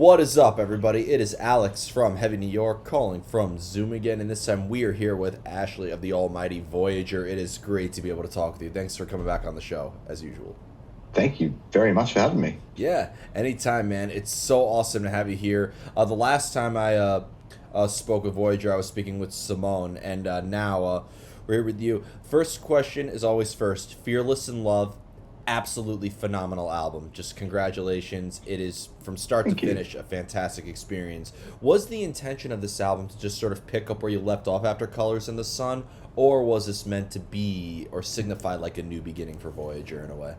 What is up, everybody? It is Alex from Heavy New York calling from Zoom again, and this time we are here with Ashley of the Almighty Voyager. It is great to be able to talk with you. Thanks for coming back on the show, as usual. Thank you very much for having me. Yeah, anytime, man. It's so awesome to have you here. The last time I spoke with Voyager, I was speaking with Simone, and now we're here with you. First question is always first. Fearless in Love, absolutely phenomenal album. Just congratulations. It is from start to Thank you. finish a fantastic experience. Was the intention of this album to just sort of pick up where you left off after Colors in the Sun, or was this meant to be or signify like a new beginning for Voyager in a way?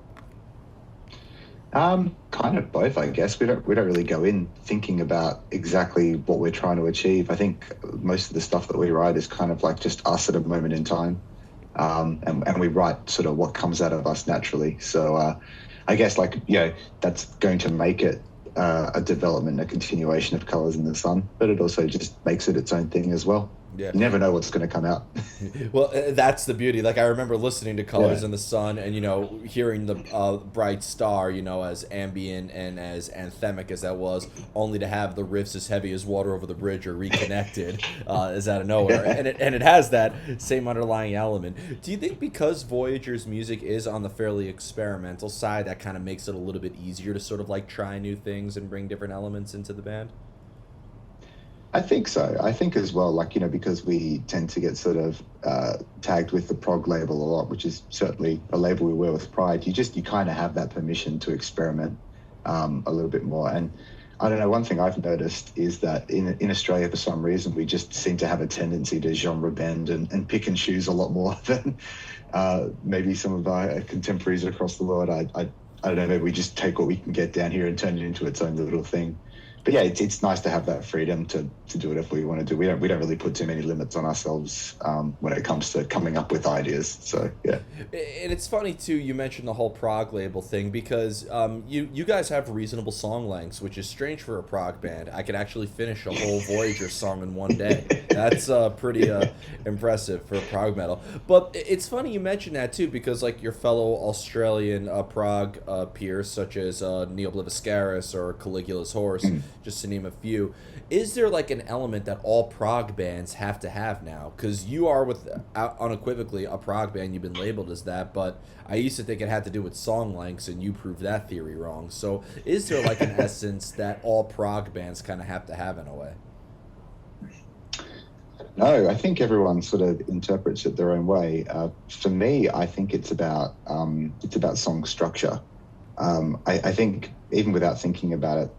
Kind of both, I guess. We don't really go in thinking about exactly what we're trying to achieve. I think most of the stuff that we write is kind of like just us at a moment in time, and we write sort of what comes out of us naturally. So I guess that's going to make it a development, a continuation of Colors in the Sun, but it also just makes it its own thing as well. Yeah. You never know what's going to come out. Well, that's the beauty. Like I remember listening to Colors Yeah. in the Sun, and hearing the Bright Star, as ambient and as anthemic as that was, only to have the riffs as heavy as Water Over the Bridge or Reconnected is out of nowhere, Yeah. and it has that same underlying element. Do you think because Voyager's music is on the fairly experimental side, that kind of makes it a little bit easier to sort of like try new things and bring different elements into the band? I think so. I think as well, because we tend to get sort of tagged with the prog label a lot, which is certainly a label we wear with pride. You kind of have that permission to experiment a little bit more. And I don't know, one thing I've noticed is that in Australia, for some reason, we just seem to have a tendency to genre bend and pick and choose a lot more than maybe some of our contemporaries across the world. I don't know, maybe we just take what we can get down here and turn it into its own little thing. But yeah, it's nice to have that freedom to do whatever we want to do. We don't really put too many limits on ourselves when it comes to coming up with ideas. So yeah. And it's funny too. You mentioned the whole prog label thing because you guys have reasonable song lengths, which is strange for a prog band. I could actually finish a whole Voyager song in one day. That's pretty impressive for prog metal. But it's funny you mentioned that too because like your fellow Australian prog peers such as Neil Blivascaris or Caligula's Horse, just to name a few. Is there like an element that all prog bands have to have now? Because you are with unequivocally a prog band, you've been labeled as that, but I used to think it had to do with song lengths, and you proved that theory wrong. So is there like an essence that all prog bands kind of have to have in a way? No, I think everyone sort of interprets it their own way. For me, I think it's about song structure. I think even without thinking about it,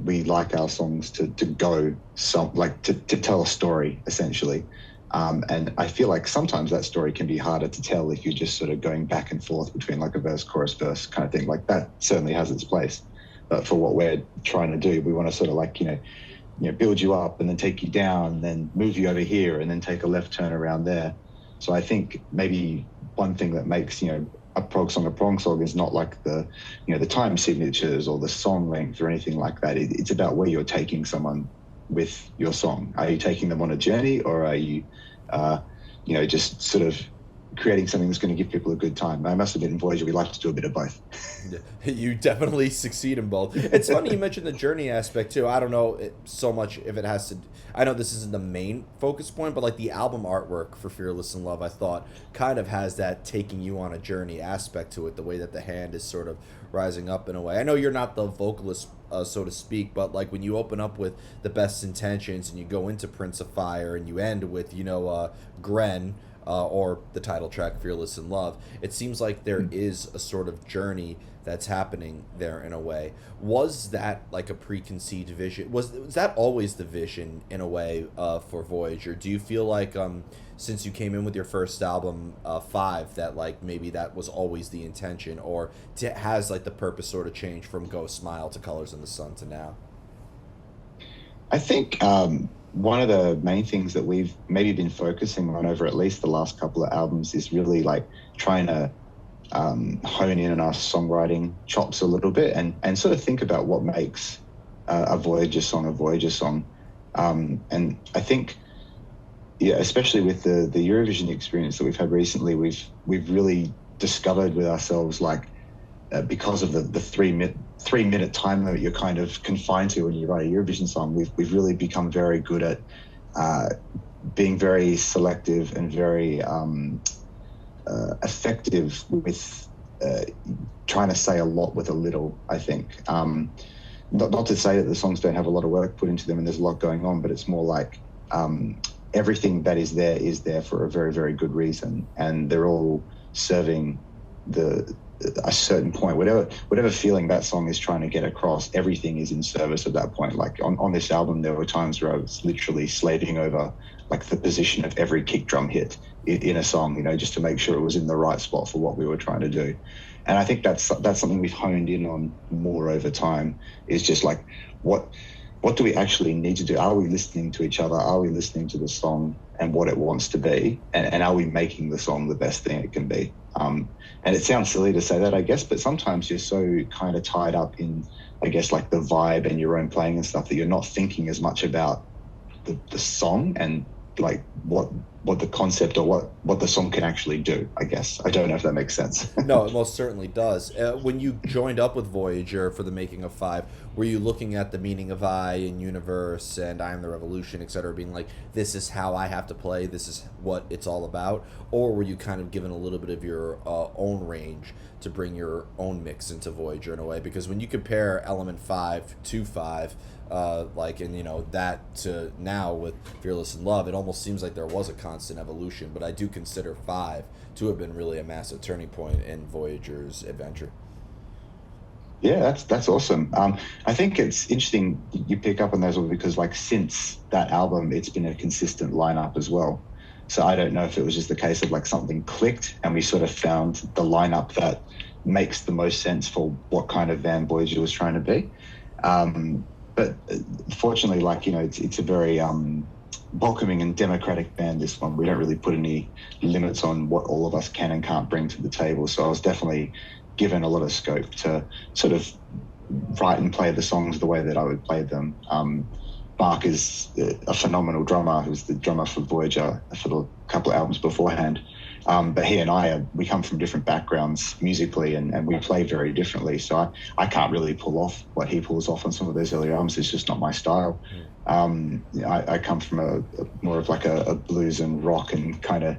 we like our songs to go to tell a story essentially. And I feel like sometimes that story can be harder to tell if you're just sort of going back and forth between like a verse, chorus, verse kind of thing. Like that certainly has its place. But for what we're trying to do, we want to sort of build you up and then take you down, then move you over here and then take a left turn around there. So I think maybe one thing that makes, a prog song is not like the time signatures or the song length or anything like that. It's about where you're taking someone with your song. Are you taking them on a journey, or are you, just sort of creating something that's going to give people a good time? I must admit, in Voyager, we like to do a bit of both. You definitely succeed in both. It's funny you mentioned the journey aspect too. I don't know so much if it has to. I know this isn't the main focus point, but like the album artwork for Fearless in Love, I thought kind of has that taking you on a journey aspect to it. The way that the hand is sort of rising up in a way. I know you're not the vocalist, so to speak, but like when you open up with the best intentions and you go into Prince of Fire and you end with Gren. Or the title track Fearless in Love, it seems like there is a sort of journey that's happening there in a way. Was that like a preconceived vision? Was that always the vision in a way for Voyager? Do you feel like since you came in with your first album, Five, that like maybe that was always the intention, or has like the purpose sort of changed from Ghost Smile to Colors in the Sun to now? I think one of the main things that we've maybe been focusing on over at least the last couple of albums is really like trying to hone in on our songwriting chops a little bit and sort of think about what makes a Voyager song a Voyager song. And I think, yeah, especially with the Eurovision experience that we've had recently, we've really discovered with ourselves like because of the 3 minute time limit you're kind of confined to when you write a Eurovision song, we've really become very good at being very selective and very effective with trying to say a lot with a little, I think. Not to say that the songs don't have a lot of work put into them and there's a lot going on, but it's more like everything that is there for a very, very good reason, and they're all serving a certain point. Whatever feeling that song is trying to get across, everything is in service at that point. Like on this album, there were times where I was literally slaving over like the position of every kick drum hit in a song, just to make sure it was in the right spot for what we were trying to do. And I think that's something we've honed in on more over time, is just like what do we actually need to do? Are we listening to each other? Are we listening to the song and what it wants to be? And are we making the song the best thing it can be? And it sounds silly to say that, I guess, but sometimes you're so kind of tied up in, I guess, like the vibe and your own playing and stuff that you're not thinking as much about the song and like what the concept or what the song can actually do, I guess. I don't know if that makes sense. No, it most certainly does. When you joined up with Voyager for the making of Five, were you looking at the meaning of I and Universe and I Am the Revolution, etc., being like, this is how I have to play, this is what it's all about? Or were you kind of given a little bit of your own range to bring your own mix into Voyager in a way? Because when you compare Element 5 to 5, that to now with Fearless in Love, it almost seems like there was a constant evolution, but I do consider 5 to have been really a massive turning point in Voyager's adventure. Yeah, that's awesome. I think it's interesting you pick up on those because like since that album, it's been a consistent lineup as well. So I don't know if it was just the case of like something clicked and we sort of found the lineup that makes the most sense for what kind of band Voyager was trying to be. But fortunately, it's a very welcoming and democratic band, this one. We don't really put any limits on what all of us can and can't bring to the table. So I was definitely given a lot of scope to sort of write and play the songs the way that I would play them. Mark is a phenomenal drummer, who's the drummer for Voyager for the couple of albums beforehand. But he and we come from different backgrounds musically and we play very differently. So I can't really pull off what he pulls off on some of those earlier albums. It's just not my style. I come from a more of like a blues and rock and kind of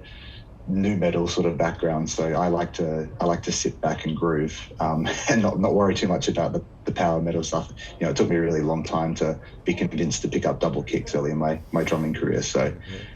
nu metal sort of background. So I like to sit back and groove and not worry too much about the power metal stuff. It took me a really long time to be convinced to pick up double kicks early in my drumming career. So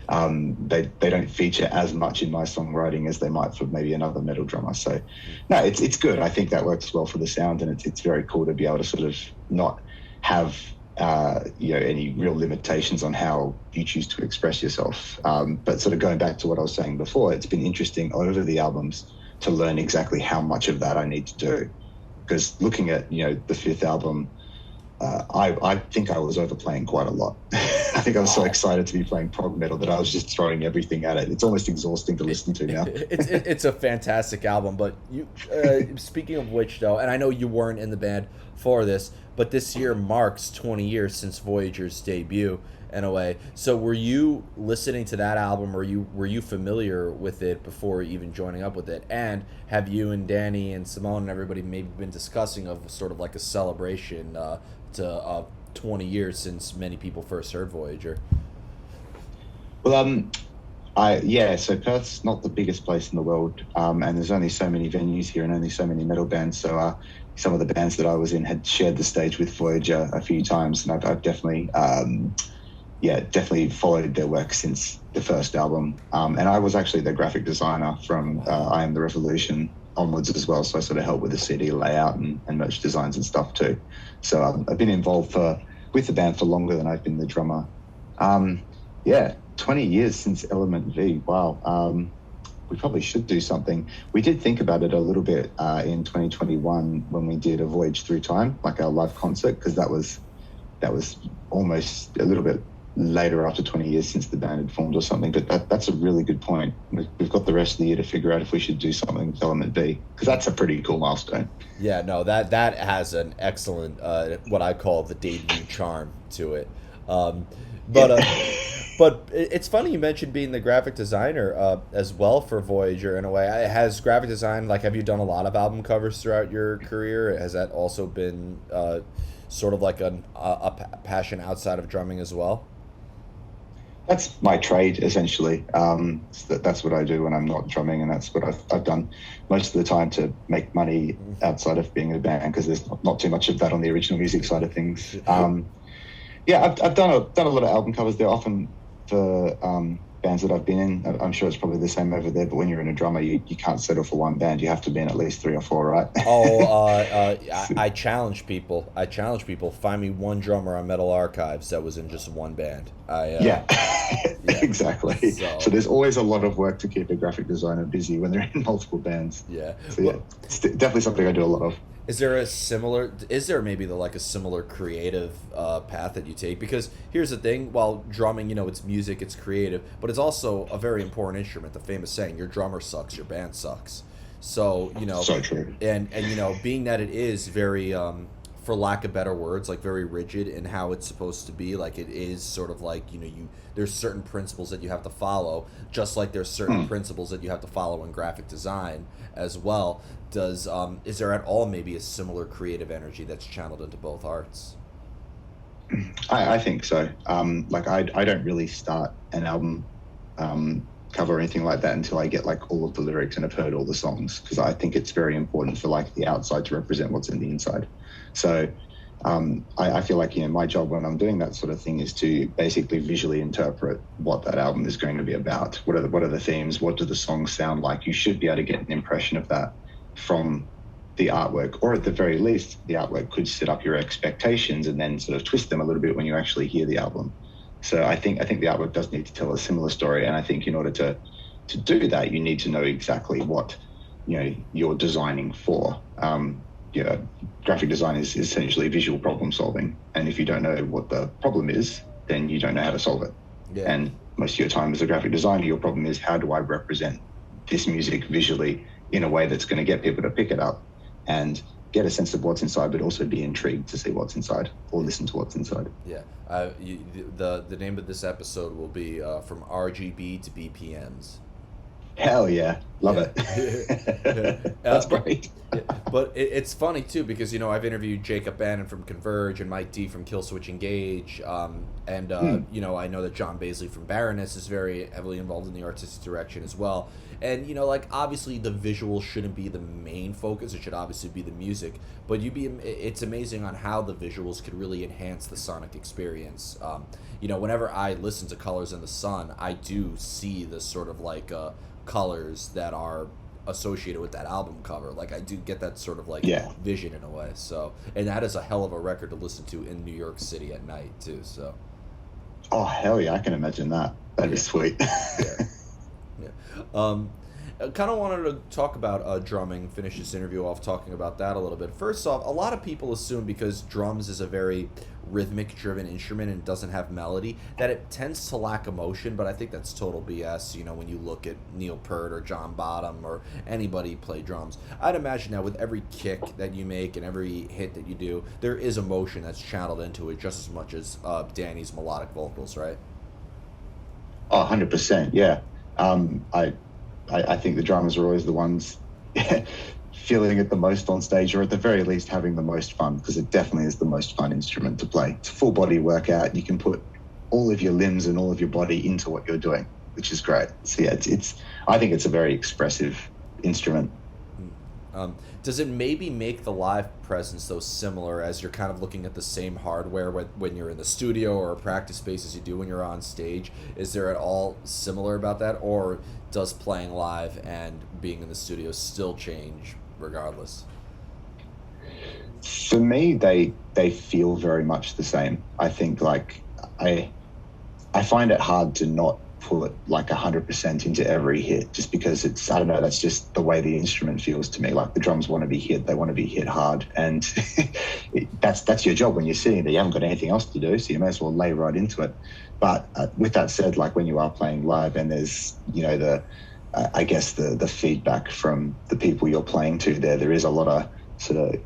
they don't feature as much in my songwriting as they might for maybe another metal drummer. So no, it's good. I think that works well for the sound, and it's very cool to be able to sort of not have any real limitations on how you choose to express yourself. But sort of going back to what I was saying before, it's been interesting over the albums to learn exactly how much of that I need to do. Because looking at, the fifth album, I think I was overplaying quite a lot. I think I was so excited to be playing prog metal that I was just throwing everything at it. It's almost exhausting to listen to now. It's a fantastic album, but you speaking of which, though, and I know you weren't in the band for this, but this year marks 20 years since Voyager's debut in a way. So were you listening to that album, or were you familiar with it before even joining up with it? And have you and Danny and Simone and everybody maybe been discussing of sort of like a celebration to 20 years since many people first heard Voyager? Well, so Perth's not the biggest place in the world, and there's only so many venues here and only so many metal bands. So some of the bands that I was in had shared the stage with Voyager a few times, and I've definitely, definitely followed their work since the first album. And I was actually the graphic designer from I Am the Revolution onwards as well, so I sort of helped with the CD layout and merch designs and stuff too. So I've been involved with the band for longer than I've been the drummer. 20 years since Element V. Wow. We probably should do something. We did think about it a little bit in 2021 when we did a Voyage Through Time, like our live concert, because that was almost a little bit later after 20 years since the band had formed or something. But that's a really good point. We've got the rest of the year to figure out if we should do something with Element B, because that's a pretty cool milestone. Yeah, no, that has an excellent what I call the debut charm to it. But But it's funny you mentioned being the graphic designer as well for Voyager in a way. Has graphic design, like, have you done a lot of album covers throughout your career? Has that also been sort of like a passion outside of drumming as well? That's my trade, essentially. So that's what I do when I'm not drumming, and that's what I've done most of the time to make money outside of being in a band, because there's not too much of that on the original music side of things. Yeah, I've done a lot of album covers. They're often for bands that I've been in. I'm sure it's probably the same over there, but when you're in a drummer, you can't settle for one band. You have to be in at least three or four, right? I challenge people. I challenge people. Find me one drummer on Metal Archives that was in just one band. Yeah, yeah. exactly. So there's always a lot of work to keep a graphic designer busy when they're in multiple bands. Yeah. So yeah, it's definitely something I do a lot of. Is there maybe like a similar creative path that you take? Because here's the thing, while drumming, it's music, it's creative, but it's also a very important instrument. The famous saying, your drummer sucks, your band sucks. So, So true. and being that it is very, for lack of better words, like very rigid in how it's supposed to be, like it is sort of like, there's certain principles that you have to follow, just like there's certain principles that you have to follow in graphic design as well. Is there at all maybe a similar creative energy that's channeled into both arts? I think so. Like I don't really start an album cover or anything like that until I get like all of the lyrics and have heard all the songs, because I think it's very important for like the outside to represent what's in the inside. So I feel like my job when I'm doing that sort of thing is to basically visually interpret what that album is going to be about. What are the themes? What do the songs sound like? You should be able to get an impression of that from the artwork, or at the very least, the artwork could set up your expectations and then sort of twist them a little bit when you actually hear the album. So I think the artwork does need to tell a similar story, and I think in order to do that, you need to know exactly what you're designing for. Graphic design is essentially visual problem solving, and if you don't know what the problem is, then you don't know how to solve it. Yeah. And most of your time as a graphic designer, your problem is, how do I represent this music visually in a way that's going to get people to pick it up and get a sense of what's inside, but also be intrigued to see what's inside or listen to what's inside. Yeah. The name of this episode will be from RGB to BPMs. Hell yeah. Love it. That's great. But it's funny too, because I've interviewed Jacob Bannon from Converge and Mike D from Killswitch Engage, and I know that John Baisley from Baroness is very heavily involved in the artistic direction as well. And like obviously the visual shouldn't be the main focus; it should obviously be the music. But it's amazing on how the visuals could really enhance the sonic experience. Whenever I listen to Colors in the Sun, I do see this sort of like colors that are associated with that album cover. Like I do get that sort of like vision in a way. So, and that is a hell of a record to listen to in New York City at night too. So, oh hell yeah, I can imagine that. That'd be sweet. Yeah. I kind of wanted to talk about drumming, finish this interview off talking about that a little bit. First off, a lot of people assume because drums is a very rhythmic driven instrument and doesn't have melody, that it tends to lack emotion, but I think that's total BS. When you look at Neil Peart or John Bottom or anybody play drums, I'd imagine that with every kick that you make and every hit that you do, there is emotion that's channeled into it just as much as Danny's melodic vocals, right? Oh, 100%, yeah. I think the drummers are always the ones feeling it the most on stage, or at the very least having the most fun, because it definitely is the most fun instrument to play. It's a full body workout. You can put all of your limbs and all of your body into what you're doing, which is great. So yeah, I think it's a very expressive instrument. Does it maybe make the live presence though similar, as you're kind of looking at the same hardware when you're in the studio or practice space as you do when you're on stage? Is there at all similar about that, or does playing live and being in the studio still change regardless? For me, they feel very much the same. I think like I find it hard to not pull it like 100% into every hit, just because I don't know, that's just the way the instrument feels to me. Like the drums want to be hit, they want to be hit hard, and that's your job when you're sitting there. You haven't got anything else to do, so you may as well lay right into it. But with that said, like when you are playing live and there's I guess the feedback from the people you're playing to, there is a lot of sort of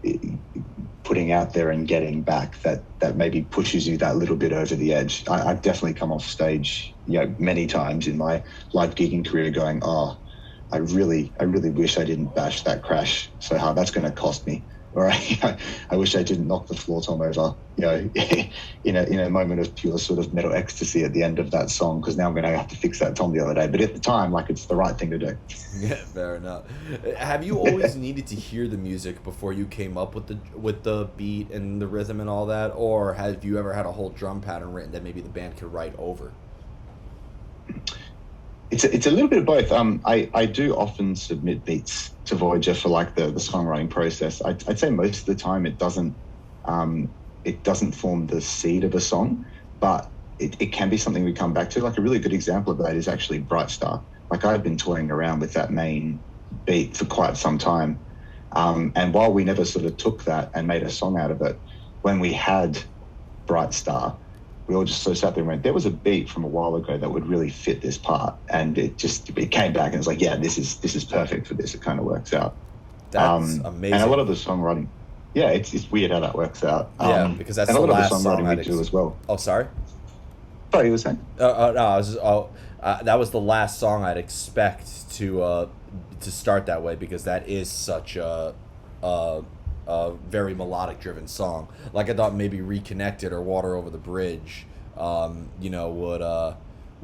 putting out there and getting back that maybe pushes you that little bit over the edge. I've definitely come off stage, many times in my live gigging career going, oh, I really wish I didn't bash that crash so hard. That's going to cost me. Or I wish I didn't knock the floor tom over, in a moment of pure sort of metal ecstasy at the end of that song, because now I'm going to have to fix that tom the other day. But at the time, like, it's the right thing to do. Yeah, fair enough. Have you always needed to hear the music before you came up with the beat and the rhythm and all that, or have you ever had a whole drum pattern written that maybe the band could write over? It's a little bit of both. I do often submit beats to Voyager for like the songwriting process. I'd say most of the time it doesn't form the seed of a song, but it can be something we come back to. Like a really good example of that is actually Bright Star. Like I've been toying around with that main beat for quite some time. And while we never sort of took that and made a song out of it, when we had Bright Star, we all just sort of sat there and went, there was a beat from a while ago that would really fit this part. And it came back and it's like, yeah, this is perfect for this. It kind of works out. That's amazing. And a lot of the songwriting, yeah, it's weird how that works out. Yeah, because that's and the a lot last of the song songwriting we do as well. Oh, sorry? Sorry, you were saying? No, that was the last song I'd expect to start that way, because that is such a very melodic driven song. Like I thought maybe Reconnected or Water Over the Bridge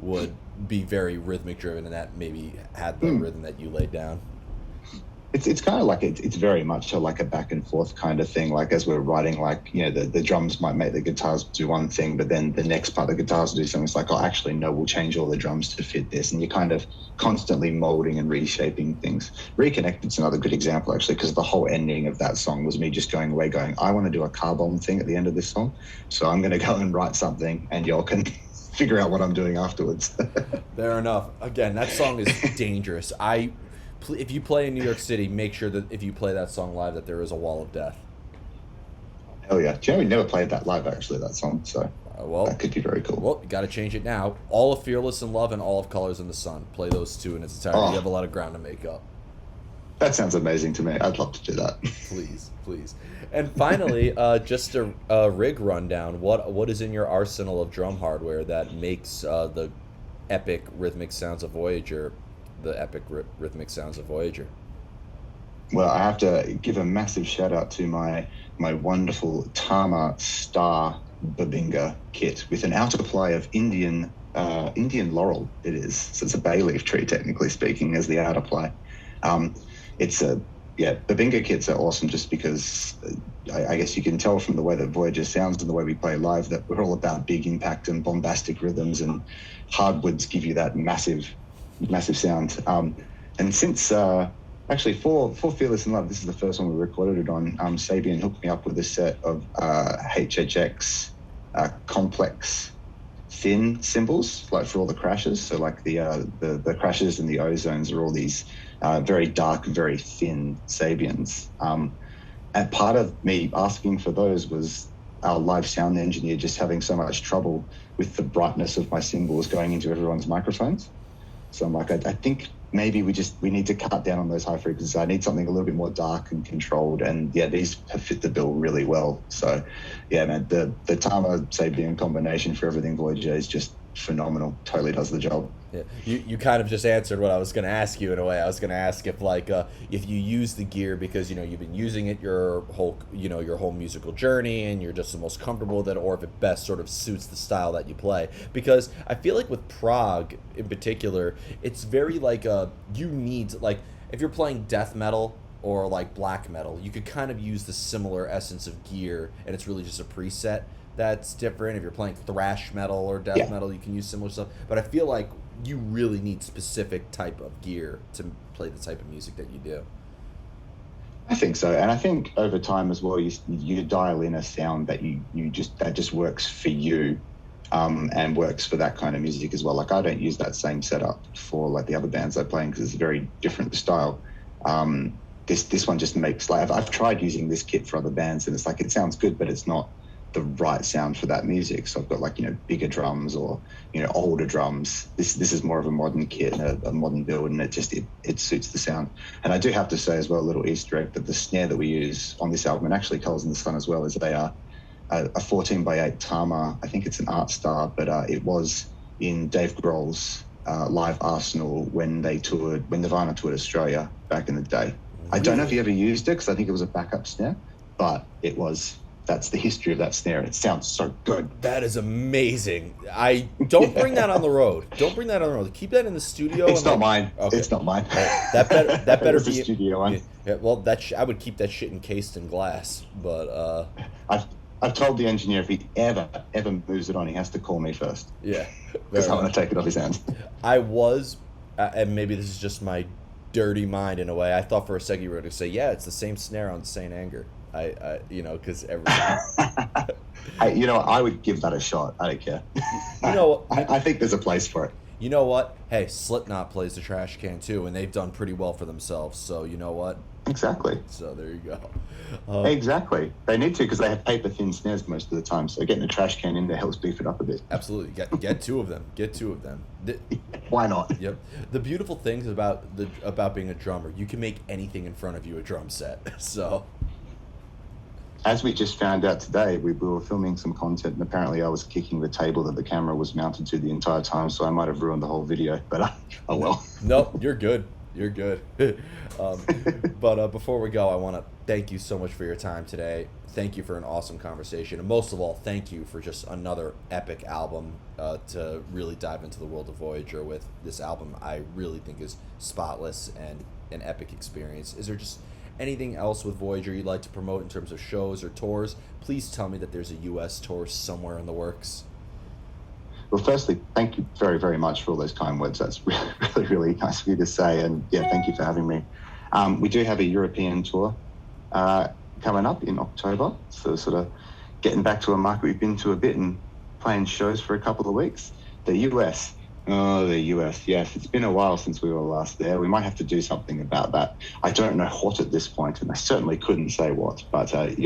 would be very rhythmic driven, and that maybe had the rhythm that you laid down. It's kind of like it's very much like a back and forth kind of thing. Like as we're writing, like the drums might make the guitars do one thing, but then the next part the guitars will do something. It's like, oh, actually no, we'll change all the drums to fit this, and you're kind of constantly molding and reshaping things. Reconnected's another good example actually, because the whole ending of that song was me just going away, going, I want to do a car bomb thing at the end of this song, so I'm going to go and write something, and y'all can figure out what I'm doing afterwards. Fair enough. Again, that song is dangerous. If you play in New York City, make sure that if you play that song live, that there is a wall of death. Hell yeah. Do you know we never played that live, actually, that song, so well, that could be very cool. Well, you got to change it now. All of Fearless in Love and All of Colors in the Sun. Play those two in its entirety. Oh, you have a lot of ground to make up. That sounds amazing to me. I'd love to do that. Please. And finally, just a rig rundown. What is in your arsenal of drum hardware that makes the epic rhythmic sounds of Voyager the epic rhythmic sounds of Voyager? Well, I have to give a massive shout out to my wonderful Tama Star Babinga kit with an outer ply of Indian laurel. It is, so it's a bay leaf tree technically speaking as the outer ply. Babinga kits are awesome just because I guess you can tell from the way that Voyager sounds and the way we play live that we're all about big impact and bombastic rhythms, and hardwoods give you that massive sound. And since actually for Fearless in Love, this is the first one we recorded it on, Sabian hooked me up with a set of HHX complex thin cymbals, like for all the crashes. So like the crashes and the ozones are all these very dark, very thin Sabians. And part of me asking for those was our live sound engineer just having so much trouble with the brightness of my cymbals going into everyone's microphones. So I'm like, I think maybe we need to cut down on those high frequencies. I need something a little bit more dark and controlled. And yeah, these have fit the bill really well. So yeah, man, the Tama Sabian combination for everything Voyager is just phenomenal. Totally does the job. Yeah, you kind of just answered what I was going to ask you in a way. I was going to ask if if you use the gear because you've been using it your whole musical journey and you're just the most comfortable with it, or if it best sort of suits the style that you play. Because I feel like with prog in particular, it's very you need if you're playing death metal or like black metal, you could kind of use the similar essence of gear, and it's really just a preset that's different. If you're playing thrash metal or death metal, you can use similar stuff. But I feel like you really need specific type of gear to play the type of music that you do. I think so, and I think over time as well, you dial in a sound that that just works for you, and works for that kind of music as well. Like I don't use that same setup for like the other bands I play because it's very different style. This one just makes I've tried using this kit for other bands, and it's like it sounds good, but it's not the right sound for that music. So I've got like, bigger drums or, older drums. This is more of a modern kit and a modern build, and it suits the sound. And I do have to say as well, a little Easter egg, that the snare that we use on this album, and actually Colours in the Sun as well, is they are a 14 by 8 Tama. I think it's an Art Star, but it was in Dave Grohl's live Arsenal when Nirvana toured Australia back in the day. I don't know if he ever used it because I think it was a backup snare, but that's the history of that snare. It sounds so good. That is amazing. I don't bring that on the road. Don't bring that on the road. Keep that in the studio. It's not mine. Okay. It's not mine. That better be a studio one. Yeah, well, I would keep that shit encased in glass. But I've told the engineer if he ever moves it on, he has to call me first. Yeah, because I want to take it off his hands. I was, and maybe this is just my dirty mind in a way. I thought for a second you were going to say, yeah, it's the same snare on Saint Anger. Because everything. I would give that a shot. I don't care. I think there's a place for it. You know what? Hey, Slipknot plays the trash can too, and they've done pretty well for themselves. So you know what? Exactly. So there you go. Exactly. They need to, because they have paper thin snares most of the time. So getting a trash can in there helps beef it up a bit. Absolutely. Get two of them. Get two of them. Why not? Yep. The beautiful things about being a drummer, you can make anything in front of you a drum set. So. As we just found out today, we were filming some content, and apparently I was kicking the table that the camera was mounted to the entire time, so I might have ruined the whole video, but oh well. Nope, you're good. You're good. But before we go, I want to thank you so much for your time today. Thank you for an awesome conversation, and most of all, thank you for just another epic album to really dive into the world of Voyager with. This album I really think is spotless and an epic experience. Is there just anything else with Voyager you'd like to promote in terms of shows or tours? Please tell me that there's a U.S. tour somewhere in the works. Well, firstly, thank you very, very much for all those kind words. That's really, really, really nice of you to say. And yeah, thank you for having me. We do have a European tour coming up in October. So sort of getting back to a market we've been to a bit and playing shows for a couple of weeks. The US. Oh, the US, yes. It's been a while since we were last there. We might have to do something about that. I don't know what at this point, and I certainly couldn't say what. But the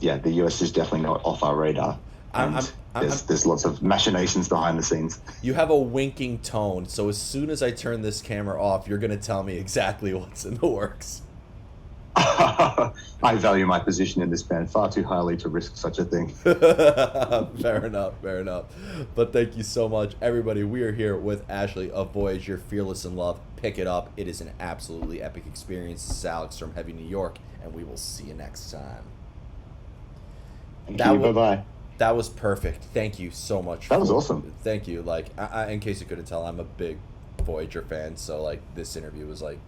US is definitely not off our radar. There's lots of machinations behind the scenes. You have a winking tone, so as soon as I turn this camera off, you're going to tell me exactly what's in the works. I value my position in this band far too highly to risk such a thing. Fair enough. But thank you so much. Everybody, we are here with Ashley of Voyager, Fearless in Love. Pick it up. It is an absolutely epic experience. This is Alex from Heavy New York, and we will see you next time. Bye-bye. That was perfect. Thank you so much. That was awesome. Thank you. Like, in case you couldn't tell, I'm a big Voyager fan, so like this interview was like